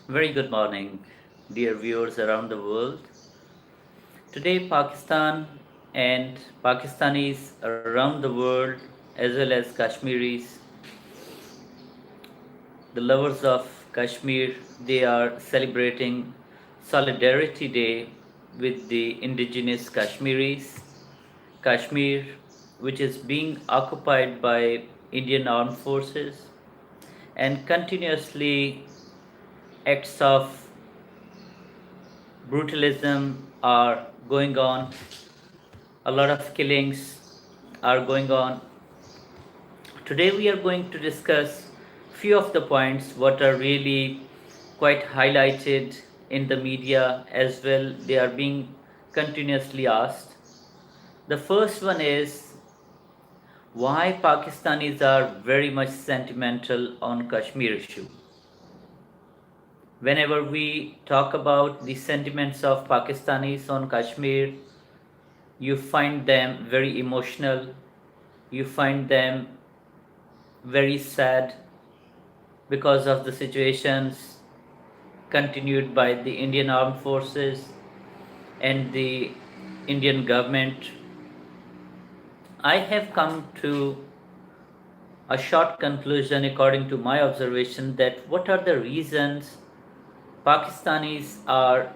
Very good morning, dear viewers around the world. Today, Pakistan and Pakistanis around the world, as well as Kashmiris, the lovers of Kashmir, they are celebrating Solidarity Day with the indigenous Kashmiris. Kashmir, which is being occupied by Indian armed forces, and continuously acts of brutalism are going on, a lot of killings are going on. Today we are going to discuss few of the points what are really quite highlighted in the media as well. They are being continuously asked. The first one is why Pakistanis are very much sentimental on Kashmir issue. Whenever we talk about the sentiments of Pakistanis on Kashmir, you find them very emotional, you find them very sad because of the situations continued by the Indian armed forces and the Indian government. I have come to a short conclusion according to my observation that what are the reasons Pakistanis are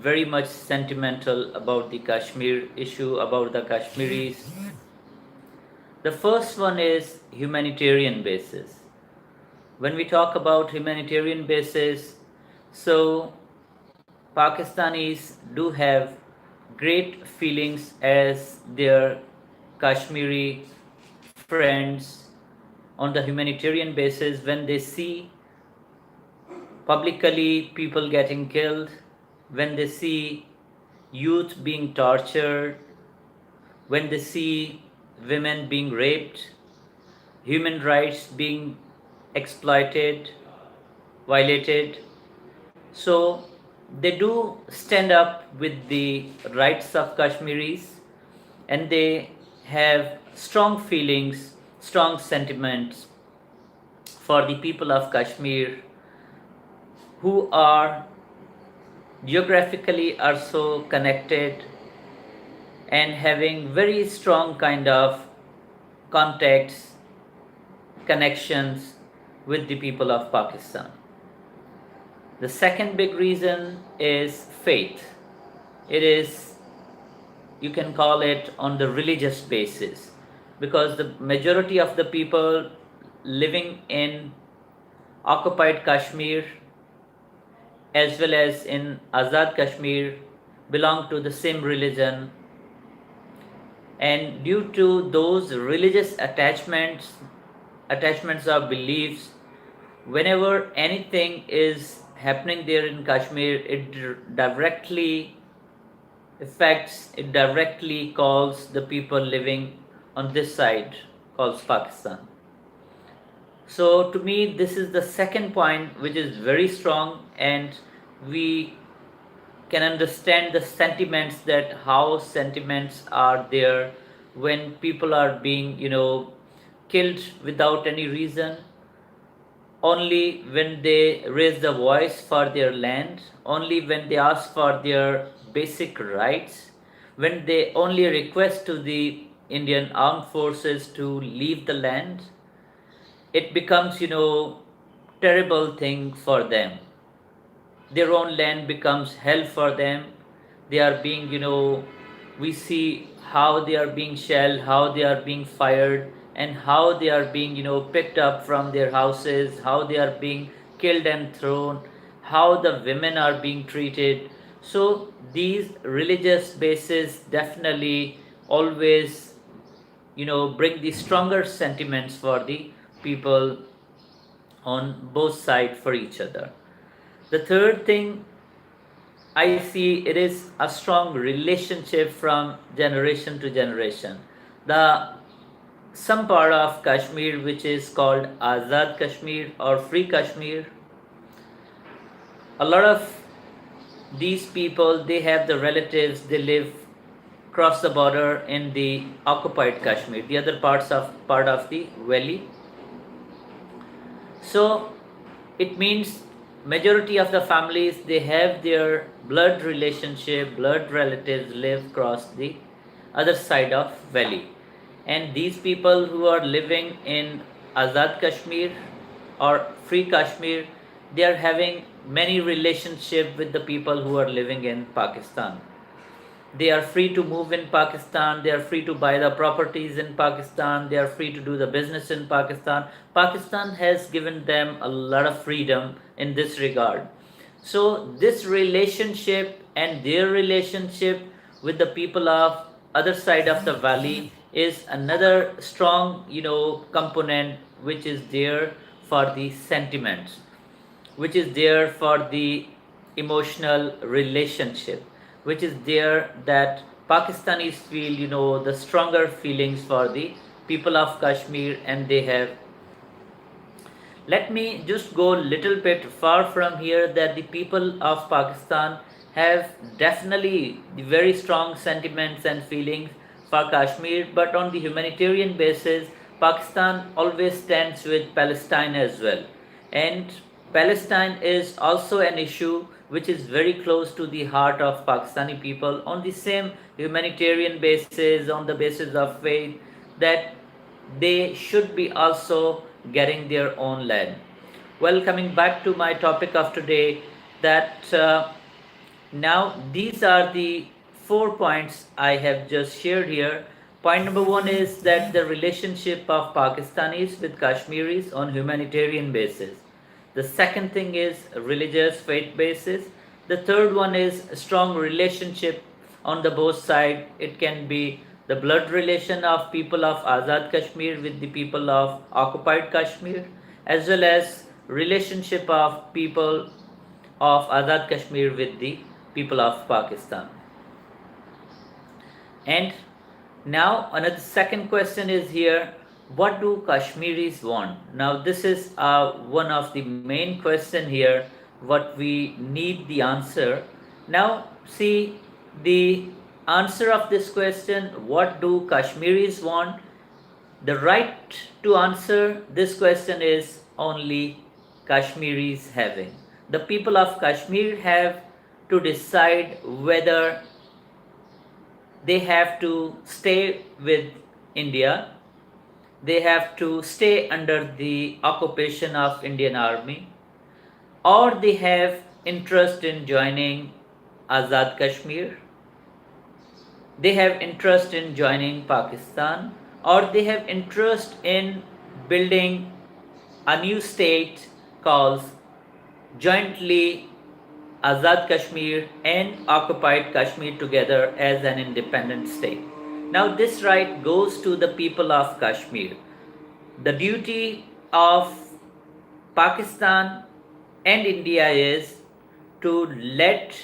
very much sentimental about the Kashmir issue, about the Kashmiris. The first one is humanitarian basis. When we talk about humanitarian basis, so Pakistanis do have great feelings as their Kashmiri friends on the humanitarian basis when they see publicly people getting killed, when they see youth being tortured, when they see women being raped, human rights being exploited, violated. So they do stand up with the rights of Kashmiris and they have strong feelings, strong sentiments for the people of Kashmir who are geographically also connected and having very strong kind of contacts, connections with the people of Pakistan. The second big reason is faith. It is, you can call it on the religious basis, because the majority of the people living in occupied Kashmir as well as in Azad Kashmir belong to the same religion, and due to those religious attachments or beliefs, whenever anything is happening there in Kashmir, it directly calls the people living on this side, calls Pakistan. So to me, this is the second point which is very strong, and we can understand the sentiments, that how sentiments are there when people are being killed without any reason, only when they raise the voice for their land, only when they ask for their basic rights, when they only request to the Indian armed forces to leave the land, it becomes terrible thing for them. Their own land becomes hell for them. They are being, we see how they are being shelled, how they are being fired, and how they are being, picked up from their houses, how they are being killed and thrown, how the women are being treated. So these religious bases definitely always, bring the stronger sentiments for the people on both sides for each other. The third thing I see, it is a strong relationship from generation to generation. The some part of Kashmir which is called Azad Kashmir or Free Kashmir, a lot of these people, they have the relatives, they live across the border in the occupied Kashmir, the other part of the valley. So it means majority of the families, they have their blood relationship, blood relatives live across the other side of valley, and these people who are living in Azad Kashmir or free Kashmir, they are having many relationship with the people who are living in Pakistan. They are free to move in Pakistan, they are free to buy the properties in Pakistan, they are free to do the business in Pakistan. Pakistan has given them a lot of freedom in this regard. So this relationship and their relationship with the people of other side of the valley is another strong, component which is there for the sentiments, which is there for the emotional relationship, which is there that Pakistanis feel, the stronger feelings for the people of Kashmir, and they have. Let me just go a little bit far from here that the people of Pakistan have definitely very strong sentiments and feelings for Kashmir, but on the humanitarian basis, Pakistan always stands with Palestine as well. And Palestine is also an issue which is very close to the heart of Pakistani people on the same humanitarian basis, on the basis of faith, that they should be also getting their own land. Well, coming back to my topic of today, that now these are the 4 points I have just shared here. Point number one is that the relationship of Pakistanis with Kashmiris on humanitarian basis. The second thing is religious faith basis. The third one is strong relationship on the both side. It can be the blood relation of people of Azad Kashmir with the people of occupied Kashmir, as well as relationship of people of Azad Kashmir with the people of Pakistan. And now another second question is here, what do Kashmiris want? Now this is one of the main question here, what we need the answer. Now see, the answer of this question, what do Kashmiris want? The right to answer this question is only Kashmiris having. The people of Kashmir have to decide whether they have to stay with India, they have to stay under the occupation of Indian army, or they have interest in joining Azad Kashmir, they have interest in joining Pakistan, or they have interest in building a new state called jointly Azad Kashmir and occupied Kashmir together as an independent state. Now this right goes to the people of Kashmir. The duty of Pakistan and India is to let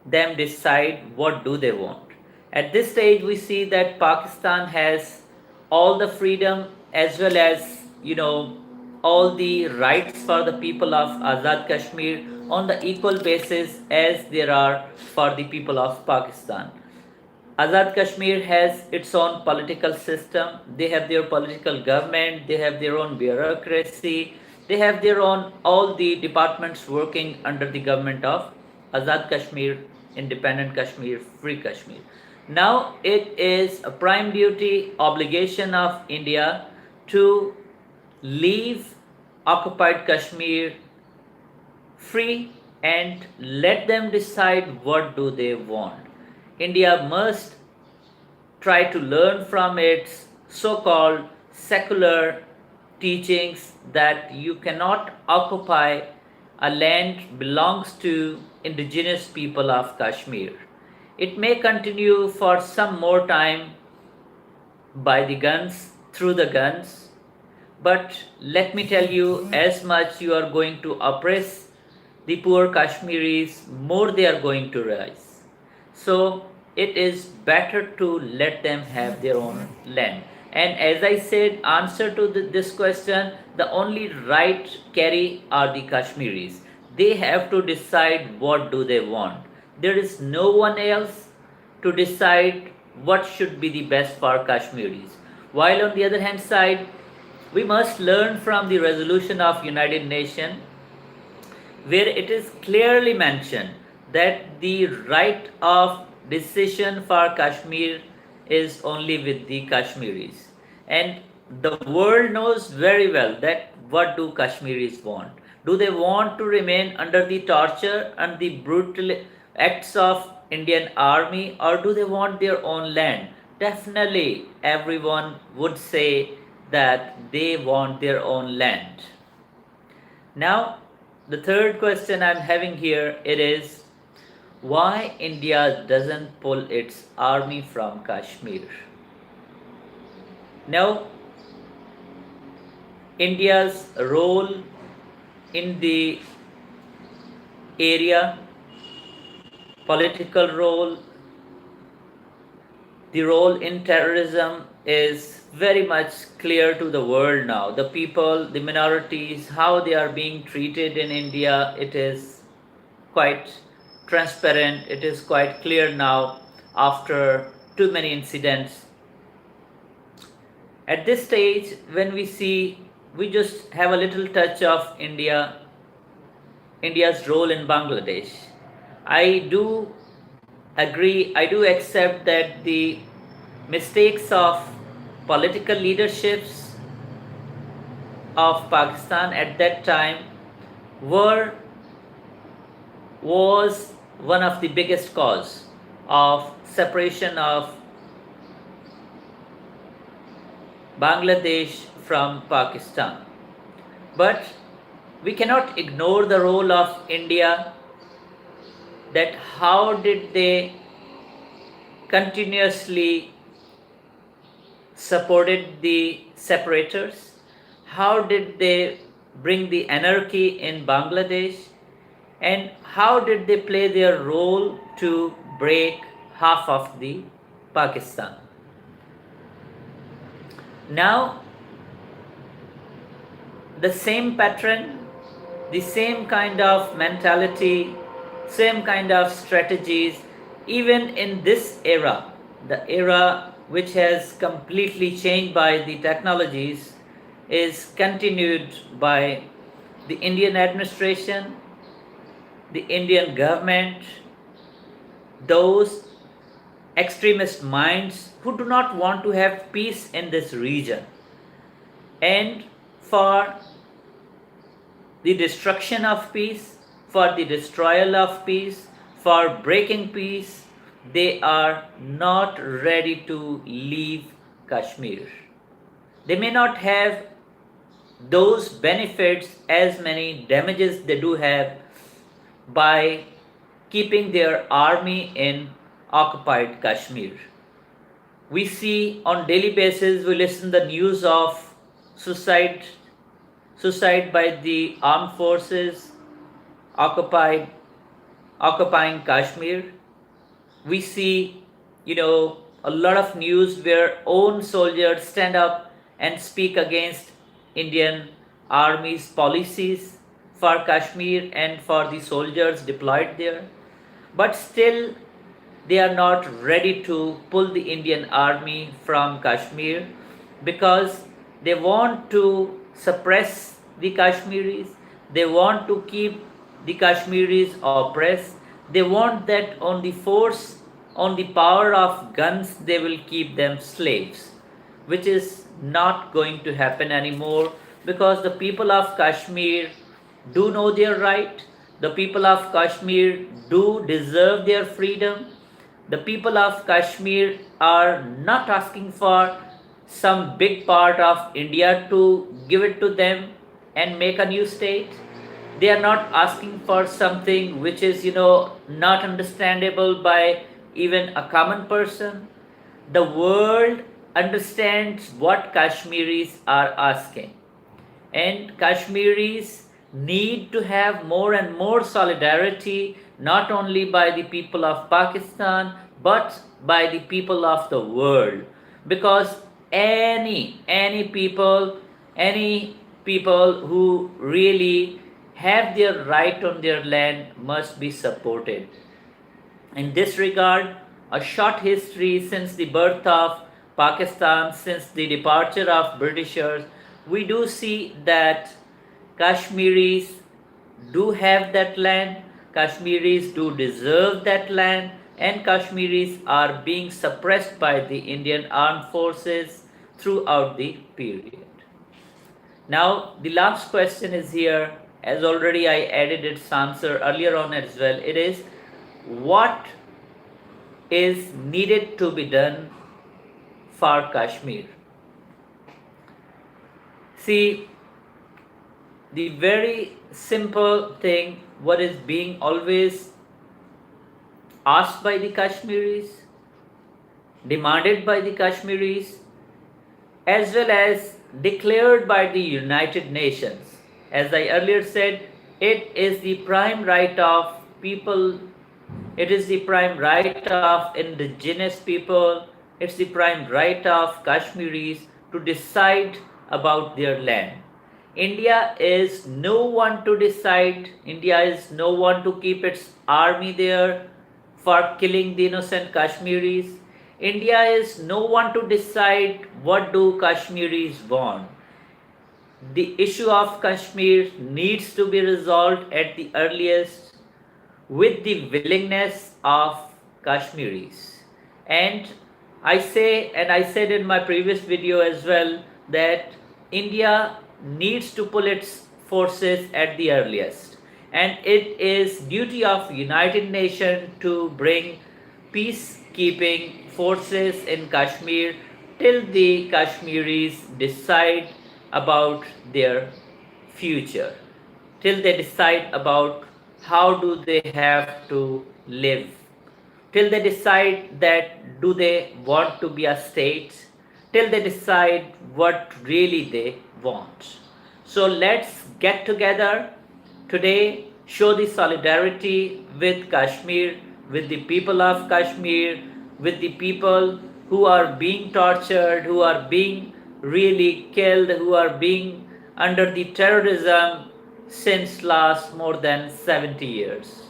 them decide what do they want. At this stage we see that Pakistan has all the freedom as well as, all the rights for the people of Azad Kashmir on the equal basis as there are for the people of Pakistan. Azad Kashmir has its own political system, they have their political government, they have their own bureaucracy, they have their own all the departments working under the government of Azad Kashmir, Independent Kashmir, Free Kashmir. Now it is a prime duty, obligation of India to leave occupied Kashmir free and let them decide what do they want. India must try to learn from its so-called secular teachings that you cannot occupy a land belongs to indigenous people of Kashmir. It may continue for some more time by the guns, through the guns, but let me tell you, as much you are going to oppress the poor Kashmiris, more they are going to rise. So it is better to let them have their own land. And as I said, answer to this question, the only right carry are the Kashmiris. They have to decide what do they want. There is no one else to decide what should be the best for Kashmiris. While on the other hand side, we must learn from the resolution of United Nations where it is clearly mentioned that the right of decision for Kashmir is only with the Kashmiris. And the world knows very well that what do Kashmiris want. Do they want to remain under the torture and the brutal acts of Indian army, or do they want their own land? Definitely everyone would say that they want their own land. Now, the third question I'm having here, it is why India doesn't pull its army from Kashmir. Now, India's role in the area, political role, the role in terrorism is very much clear to the world now. The people, the minorities, how they are being treated in India, it is quite transparent, it is quite clear now after too many incidents. At this stage, when we see, we just have a little touch of India's role in Bangladesh. I do agree, I do accept that the mistakes of political leaderships of Pakistan at that time were was one of the biggest cause of separation of Bangladesh from Pakistan. But we cannot ignore the role of India, that how did they continuously supported the separators, how did they bring the anarchy in Bangladesh, and how did they play their role to break half of the Pakistan. Now, the same pattern, the same kind of mentality, same kind of strategies, even in this era, the era which has completely changed by the technologies, is continued by the Indian administration, the Indian government, those extremist minds who do not want to have peace in this region. And for the destruction of peace, for the destroyal of peace, for breaking peace, they are not ready to leave Kashmir. They may not have those benefits as many damages they do have by keeping their army in occupied Kashmir. We see on daily basis, we listen the news of suicide by the armed forces occupying Kashmir. We see, a lot of news where own soldiers stand up and speak against Indian Army's policies for Kashmir and for the soldiers deployed there. But still, they are not ready to pull the Indian Army from Kashmir because they want to suppress the Kashmiris, they want to keep the Kashmiris oppressed, they want that on the force, on the power of guns, they will keep them slaves, which is not going to happen anymore because the people of Kashmir do know their right, the people of Kashmir do deserve their freedom. The people of Kashmir are not asking for some big part of India to give it to them and make a new state. They are not asking for something which is, not understandable by even a common person. The world understands what Kashmiris are asking. And Kashmiris need to have more and more solidarity, not only by the people of Pakistan, but by the people of the world. Because any people who really have their right on their land must be supported. In this regard, a short history since the birth of Pakistan, since the departure of Britishers, we do see that Kashmiris do have that land, Kashmiris do deserve that land, and Kashmiris are being suppressed by the Indian armed forces throughout the period. Now, the last question is here, as already I added its answer earlier on as well. It is, what is needed to be done for Kashmir? See, the very simple thing, what is being always asked by the Kashmiris, demanded by the Kashmiris, as well as declared by the United Nations. As I earlier said, it is the prime right of people, it is the prime right of indigenous people, it's the prime right of Kashmiris to decide about their land. India is no one to decide, India is no one to keep its army there for killing the innocent Kashmiris. India is no one to decide what do Kashmiris want. The issue of Kashmir needs to be resolved at the earliest with the willingness of Kashmiris. And I say, and I said in my previous video as well, that India needs to pull its forces at the earliest. And it is duty of United Nations to bring peacekeeping forces in Kashmir till the Kashmiris decide about their future, till they decide about how do they have to live, till they decide that do they want to be a state, till they decide what really they want. So let's get together today, show the solidarity with Kashmir, with the people of Kashmir, with the people who are being tortured, who are being really killed, who are being under the terrorism since last more than 70 years.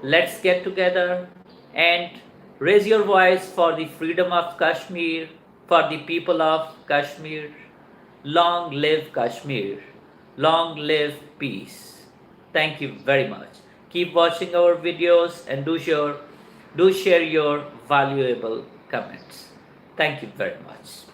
Let's get together and raise your voice for the freedom of Kashmir, for the people of Kashmir. Long live Kashmir. Long live peace. Thank you very much. Keep watching our videos and do share your valuable comments. Thank you very much.